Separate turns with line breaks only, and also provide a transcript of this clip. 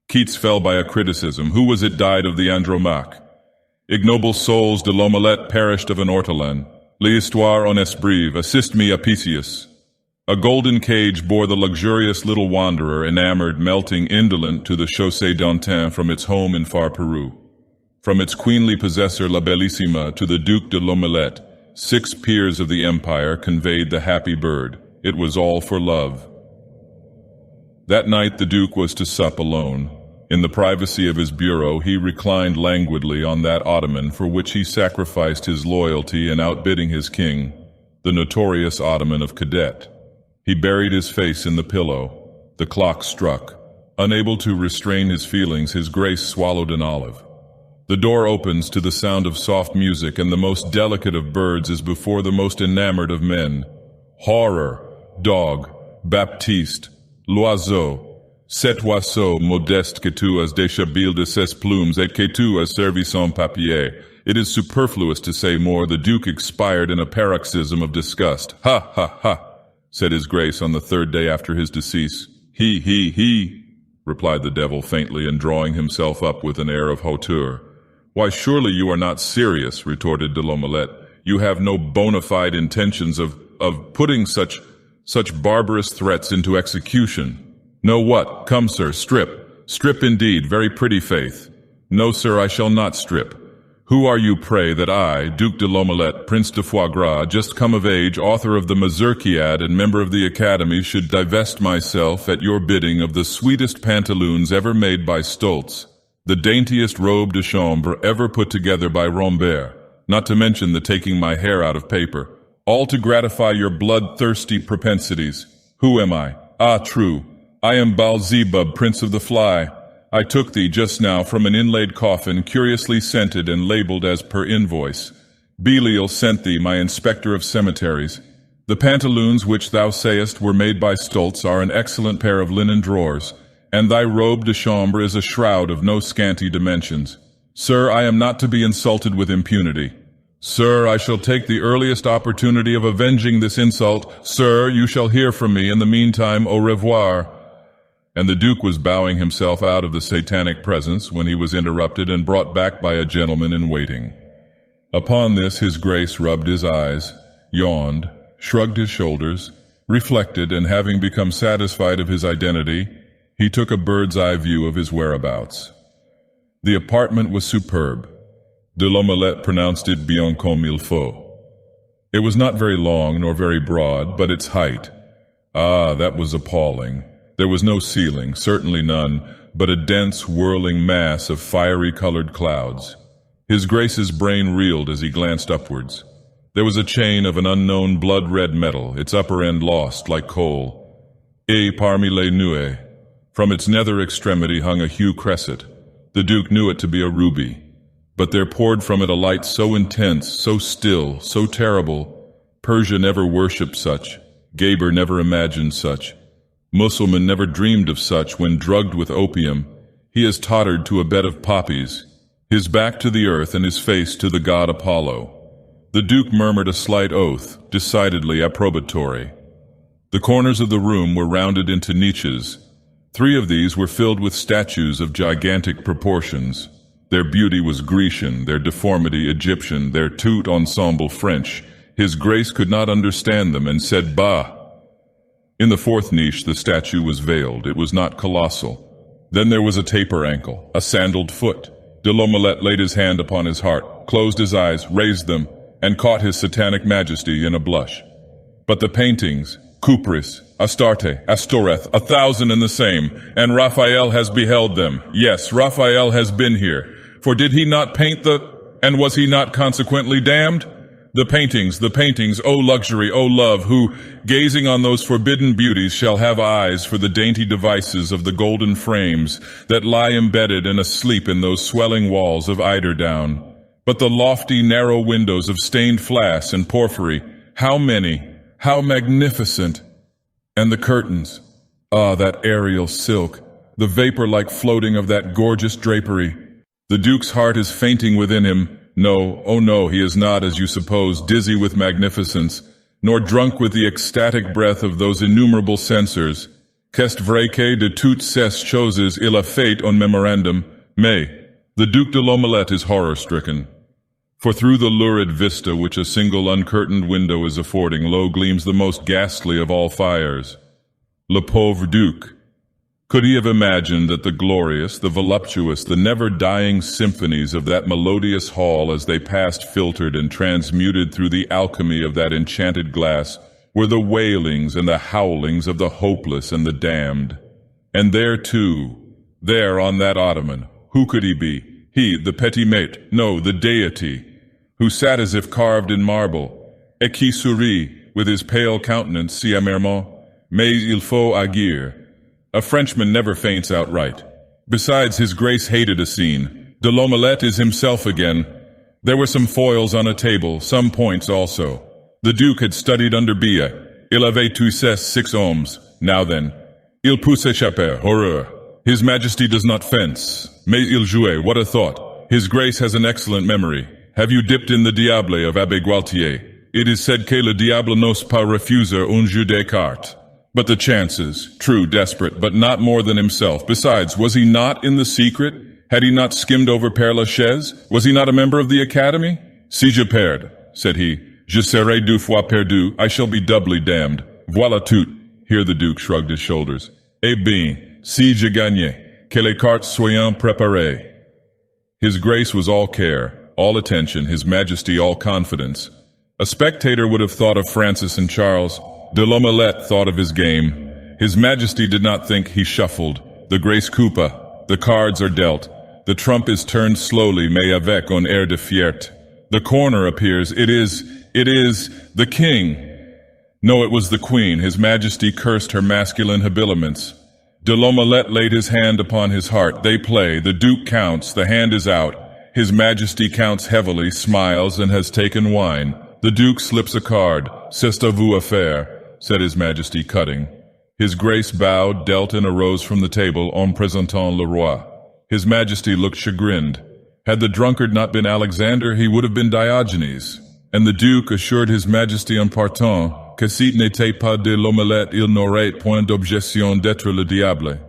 Keats fell by a criticism. Who was it died of the Andromaque? Ignoble souls de l'omelette perished of an ortolan. L'histoire en esbrive, assist me, Apicius. A golden cage bore the luxurious little wanderer, enamored, melting, indolent, to the Chaussée d'Antin from its home in far Peru. From its queenly possessor, La Bellissima, to the Duc de l'Omelette, 6 peers of the empire conveyed the happy bird. It was all for love. That night the Duke was to sup alone. In the privacy of his bureau he reclined languidly on that ottoman for which he sacrificed his loyalty in outbidding his king, the notorious ottoman of Cadet. He buried his face in the pillow. The clock struck. Unable to restrain his feelings, his grace swallowed an olive. The door opens to the sound of soft music, and the most delicate of birds is before the most enamored of men. Horror, dog, Baptiste, l'oiseau, cet oiseau modeste que tu as déchabillé de ses plumes et que tu as servi son papier. It is superfluous to say more. The Duke expired in a paroxysm of disgust. Ha, ha, ha, said his grace on the 3rd day after his decease. He, replied the devil faintly, and drawing himself up with an air of hauteur. Why, surely you are not serious, retorted de l'Omelette. You have no bona fide intentions of putting such barbarous threats into execution. No, what? Come, sir, strip. Strip indeed, very pretty faith. No, sir, I shall not strip. Who are you, pray, that I, Duc de l'Omelette, Prince de Foie Gras, just come of age, author of the Mazurkiad and member of the Academy, should divest myself at your bidding of the sweetest pantaloons ever made by Stultz, the daintiest robe de chambre ever put together by Rambert, not to mention the taking my hair out of paper, all to gratify your bloodthirsty propensities? Who am I? Ah, true. I am Beelzebub, Prince of the Fly. I took thee just now from an inlaid coffin, curiously scented and labeled as per invoice. Belial sent thee, my inspector of cemeteries. The pantaloons which thou sayest were made by Stultz are an excellent pair of linen drawers, and thy robe de chambre is a shroud of no scanty dimensions. Sir, I am not to be insulted with impunity. Sir, I shall take the earliest opportunity of avenging this insult. Sir, you shall hear from me. In the meantime, au revoir. And the Duke was bowing himself out of the satanic presence when he was interrupted and brought back by a gentleman in waiting. Upon this his grace rubbed his eyes, yawned, shrugged his shoulders, reflected, and having become satisfied of his identity, he took a bird's-eye view of his whereabouts. The apartment was superb. De l'Omelette pronounced it bien comme il faut. It was not very long nor very broad, but its height. Ah, that was appalling. There was no ceiling, certainly none, but a dense, whirling mass of fiery-colored clouds. His Grace's brain reeled as he glanced upwards. There was a chain of an unknown blood-red metal, its upper end lost like coal. Et parmi les nuées, from its nether extremity hung a hue cresset. The Duke knew it to be a ruby, but there poured from it a light so intense, so still, so terrible. Persia never worshipped such. Geber never imagined such. Mussulman never dreamed of such. When drugged with opium, he has tottered to a bed of poppies, his back to the earth and his face to the god Apollo. The Duke murmured a slight oath, decidedly approbatory. The corners of the room were rounded into niches. 3 of these were filled with statues of gigantic proportions. Their beauty was Grecian, their deformity Egyptian, their tout ensemble French. His Grace could not understand them and said, "Bah!" In the 4th niche the statue was veiled. It was not colossal. Then there was a taper ankle, a sandaled foot. De l'Omelette laid his hand upon his heart, closed his eyes, raised them, and caught his satanic majesty in a blush. But the paintings, Cupris, Astarte, Astoreth, 1,000 and the same, and Raphael has beheld them. Yes, Raphael has been here. For did he not paint and was he not consequently damned? The paintings, O luxury, O love, who, gazing on those forbidden beauties, shall have eyes for the dainty devices of the golden frames that lie embedded and asleep in those swelling walls of eiderdown. But the lofty, narrow windows of stained flass and porphyry, how many, how magnificent! And the curtains, ah, that aerial silk, the vapor-like floating of that gorgeous drapery. The Duke's heart is fainting within him. No, oh no, he is not, as you suppose, dizzy with magnificence, nor drunk with the ecstatic breath of those innumerable censers. Qu'est vrai que de toutes ces choses il a fait un memorandum, mais the Duc de l'Omelette is horror-stricken. For through the lurid vista which a single uncurtained window is affording, lo gleams the most ghastly of all fires. Le pauvre Duc. Could he have imagined that the glorious, the voluptuous, the never-dying symphonies of that melodious hall as they passed filtered and transmuted through the alchemy of that enchanted glass were the wailings and the howlings of the hopeless and the damned? And there too, there on that ottoman, who could he be? He, the petit maître, no, the deity, who sat as if carved in marble, et qui sourit, with his pale countenance, si amèrement, mais il faut agir. A Frenchman never faints outright. Besides, his grace hated a scene. De l'Omelette is himself again. There were some foils on a table, some points also. The Duke had studied under Billet. Il avait tous 6 hommes. Now then, il peut s'échapper, horreur. His Majesty does not fence, mais il joue, what a thought. His Grace has an excellent memory. Have you dipped in the Diable of Abbé Gualtier? It is said que le diable n'ose pas refuser un jeu de cartes. But the chances, true, desperate, but not more than himself. Besides, was he not in the secret? Had he not skimmed over Père Lachaise? Was he not a member of the Academy? Si je perde, said he, je serai 2 fois perdu, I shall be doubly damned. Voilà tout. Here the Duke shrugged his shoulders. Eh bien, si je gagne, que les cartes soient préparées. His Grace was all care, all attention, His Majesty all confidence. A spectator would have thought of Francis and Charles. De l'Omelette thought of his game. His Majesty did not think, he shuffled. The Grace coupa. The cards are dealt. The trump is turned slowly, mais avec un air de fierté. The corner appears. It is the king. No, it was the queen. His Majesty cursed her masculine habiliments. De l'Omelette laid his hand upon his heart. They play. The Duke counts. The hand is out. His Majesty counts heavily, smiles, and has taken wine. The Duke slips a card. C'est à vous à faire, said His Majesty, cutting. His Grace bowed, dealt, and arose from the table en présentant le roi. His Majesty looked chagrined. Had the drunkard not been Alexander, he would have been Diogenes. And the Duke assured His Majesty en partant que s'il n'était pas de l'Omelette, il n'aurait point d'objection d'être le diable.